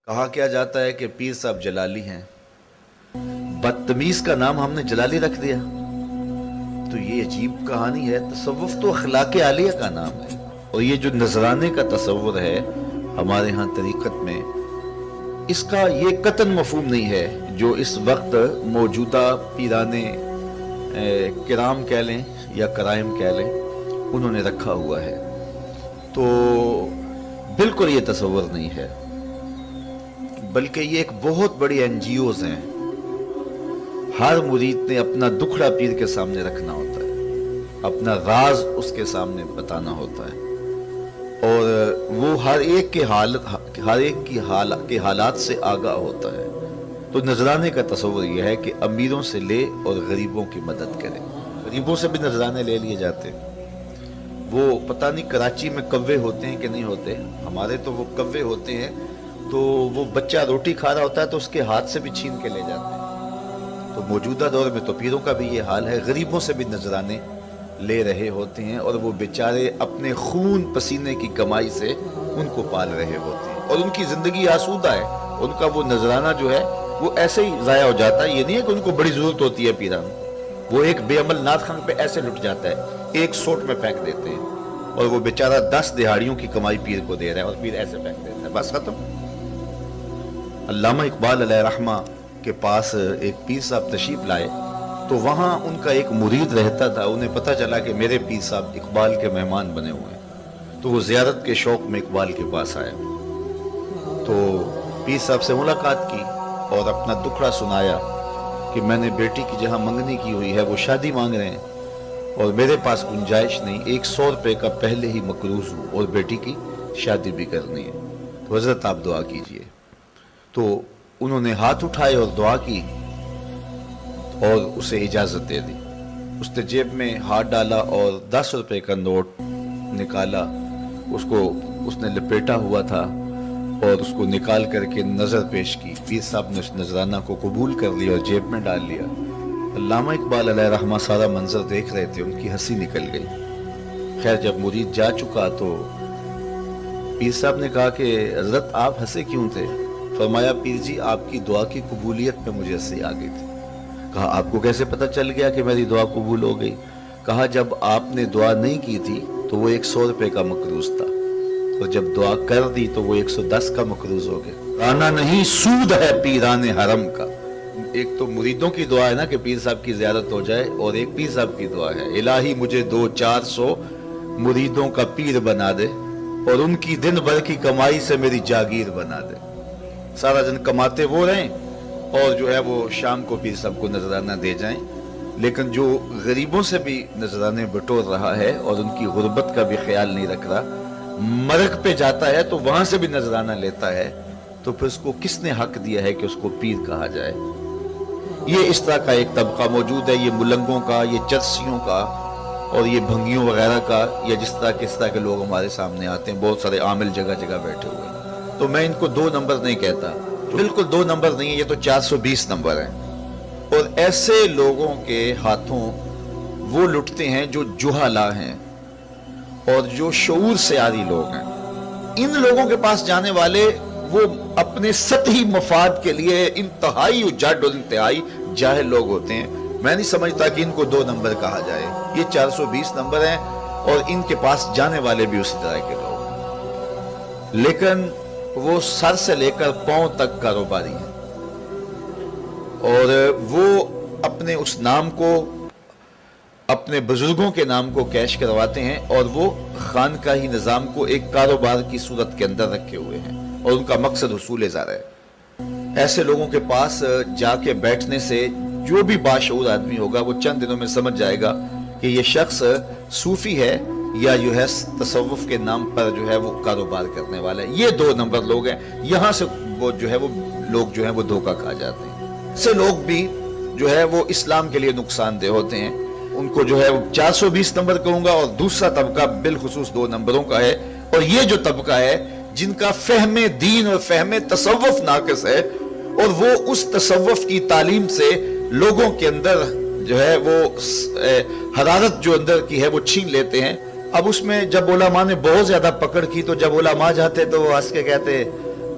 کہا کیا جاتا ہے کہ پیر صاحب جلالی ہیں، بدتمیز کا نام ہم نے جلالی رکھ دیا۔ تو یہ عجیب کہانی ہے۔ تصوف تو اخلاق عالیہ کا نام ہے، اور یہ جو نذرانے کا تصور ہے ہمارے ہاں طریقت میں، اس کا یہ قطعاً مفہوم نہیں ہے جو اس وقت موجودہ پیرانے کرام کہہ لیں یا کرائم کہہ لیں انہوں نے رکھا ہوا ہے۔ تو بالکل یہ تصور نہیں ہے، بلکہ یہ ایک بہت بڑی این جی اوز ہیں۔ ہر مرید نے اپنا دکھڑا پیر کے سامنے رکھنا ہوتا ہے، اپنا راز اس کے سامنے بتانا ہوتا ہے، اور وہ ہر ایک کے حالات سے آگاہ ہوتا ہے۔ تو نذرانے کا تصور یہ ہے کہ امیروں سے لے اور غریبوں کی مدد کرے۔ غریبوں سے بھی نذرانے لے لیے جاتے ہیں۔ وہ پتہ نہیں کراچی میں کوے ہوتے ہیں کہ نہیں ہوتے، ہمارے تو وہ کوے ہوتے ہیں، تو وہ بچہ روٹی کھا رہا ہوتا ہے تو اس کے ہاتھ سے بھی چھین کے لے جاتے ہیں۔ تو موجودہ دور میں تو پیروں کا بھی یہ حال ہے، غریبوں سے بھی نذرانے لے رہے ہوتے ہیں، اور وہ بیچارے اپنے خون پسینے کی کمائی سے ان کو پال رہے ہوتے ہیں، اور ان کی زندگی آسودہ ہے۔ ان کا وہ نذرانہ جو ہے وہ ایسے ہی ضائع ہو جاتا ہے۔ یہ نہیں ہے کہ ان کو بڑی ضرورت ہوتی ہے پیران، وہ ایک بے عمل نعت خان پہ ایسے لٹ جاتا ہے، ایک سوٹ میں پھینک دیتے ہیں، اور وہ بیچارہ 10 دہاڑیوں کی کمائی پیر کو دے رہا ہے، اور پیر ایسے پھینک دیتا ہے، بس ختم۔ علامہ اقبال علیہ رحمہ کے پاس ایک پیر صاحب تشریف لائے، تو وہاں ان کا ایک مرید رہتا تھا۔ انہیں پتہ چلا کہ میرے پیر صاحب اقبال کے مہمان بنے ہوئے ہیں، تو وہ زیارت کے شوق میں اقبال کے پاس آیا۔ تو پیر صاحب سے ملاقات کی اور اپنا دکھڑا سنایا کہ میں نے بیٹی کی جہاں منگنی کی ہوئی ہے وہ شادی مانگ رہے ہیں، اور میرے پاس گنجائش نہیں، 100 روپے کا پہلے ہی مقروض ہوں، اور بیٹی کی شادی بھی کرنی ہے، تو حضرت آپ دعا کیجئے۔ تو انہوں نے ہاتھ اٹھائے اور دعا کی اور اسے اجازت دے دی۔ اس نے جیب میں ہاتھ ڈالا اور 10 روپے کا نوٹ نکالا، اس نے لپیٹا ہوا تھا، اور اس کو نکال کر کے نظر پیش کی۔ پیر صاحب نے اس نذرانہ کو قبول کر لیا اور جیب میں ڈال لیا۔ علامہ اقبال علیہ رحمہ سارا منظر دیکھ رہے تھے، ان کی ہنسی نکل گئی۔ خیر جب مرید جا چکا تو پیر صاحب نے کہا کہ حضرت آپ ہنسے کیوں تھے؟ فرمایا پیر جی آپ کی دعا کی قبولیت میں مجھے ہنسی آ گئی تھی۔ کہا آپ کو کیسے پتہ چل گیا کہ میری دعا قبول ہو گئی؟ کہا جب آپ نے دعا نہیں کی تھی تو وہ 100 روپے کا مقروض تھا، اور جب دعا کر دی تو وہ 110 کا مقروض ہو گیا۔ آنا نہیں سود ہے پیران حرم کا۔ ایک تو مریدوں کی دعا ہے نا کہ پیر صاحب کی زیارت ہو جائے، اور ایک پیر صاحب کی دعا ہے الہی مجھے 200-400 مریدوں کا پیر بنا دے، اور ان کی دن بھر کی کمائی سے میری جاگیر بنا دے۔ سارا دن کماتے وہ رہیں، اور جو ہے وہ شام کو پیر صاحب کو نذرانہ دے جائیں۔ لیکن جو غریبوں سے بھی نذرانے بٹور رہا ہے اور ان کی غربت کا بھی خیال نہیں رکھ رہا، مرگ پہ جاتا ہے تو وہاں سے بھی نذرانہ لیتا ہے، تو پھر اس کو کس نے حق دیا ہے کہ اس کو پیر کہا جائے؟ یہ اس طرح کا ایک طبقہ موجود ہے، یہ ملنگوں کا، یہ چرسیوں کا، اور یہ بھنگیوں وغیرہ کا، یا جس طرح کے لوگ ہمارے سامنے آتے ہیں، بہت سارے عامل جگہ جگہ بیٹھے ہوئے ہیں۔ تو میں ان کو 2 نمبر نہیں کہتا، بالکل 2 نمبر نہیں ہے، یہ تو 420 نمبر ہیں۔ اور ایسے لوگوں کے ہاتھوں وہ لٹتے ہیں جو جہالا ہیں اور جو شعور سے عاری لوگ ہیں۔ ان لوگوں کے پاس جانے والے وہ اپنے سطحی مفاد کے لیے انتہائی اجاڈ اور انتہائی جاہل لوگ ہوتے ہیں۔ میں نہیں سمجھتا کہ ان کو 2 نمبر کہا جائے، یہ 420 نمبر ہیں، اور ان کے پاس جانے والے بھی اسی طرح کے لوگ ہیں، لیکن وہ سر سے لے کر پاؤں تک کاروباری ہیں، اور وہ اپنے اس نام کو، اپنے بزرگوں کے نام کو کیش کرواتے ہیں، اور وہ خانقاہی نظام کو ایک کاروبار کی صورت کے اندر رکھے ہوئے ہیں، اور ان کا مقصد حصول زر ہے۔ ایسے لوگوں کے پاس جا کے بیٹھنے سے جو بھی باشعور آدمی ہوگا وہ چند دنوں میں سمجھ جائے گا کہ یہ شخص صوفی ہے یا جو ہے تصوف کے نام پر جو ہے وہ کاروبار کرنے والا ہے۔ یہ 2 نمبر لوگ ہیں، یہاں سے وہ جو ہے وہ لوگ جو ہیں وہ دھوکہ کھا جاتے ہیں۔ ایسے لوگ بھی جو ہے وہ اسلام کے لیے نقصان دہ ہوتے ہیں، ان کو جو ہے 420 نمبر کہوں گا، اور دوسرا طبقہ بالخصوص 2 نمبروں کا ہے، اور یہ جو طبقہ ہے جن کا فہم دین اور فہم تصوف ناقص ہے، اور وہ اس تصوف کی تعلیم سے لوگوں کے اندر جو ہے وہ حرارت جو اندر کی ہے وہ چھین لیتے ہیں۔ اب اس میں جب علماء نے بہت زیادہ پکڑ کی تو جب علماء جاتے تو وہ ہنس کے کہتے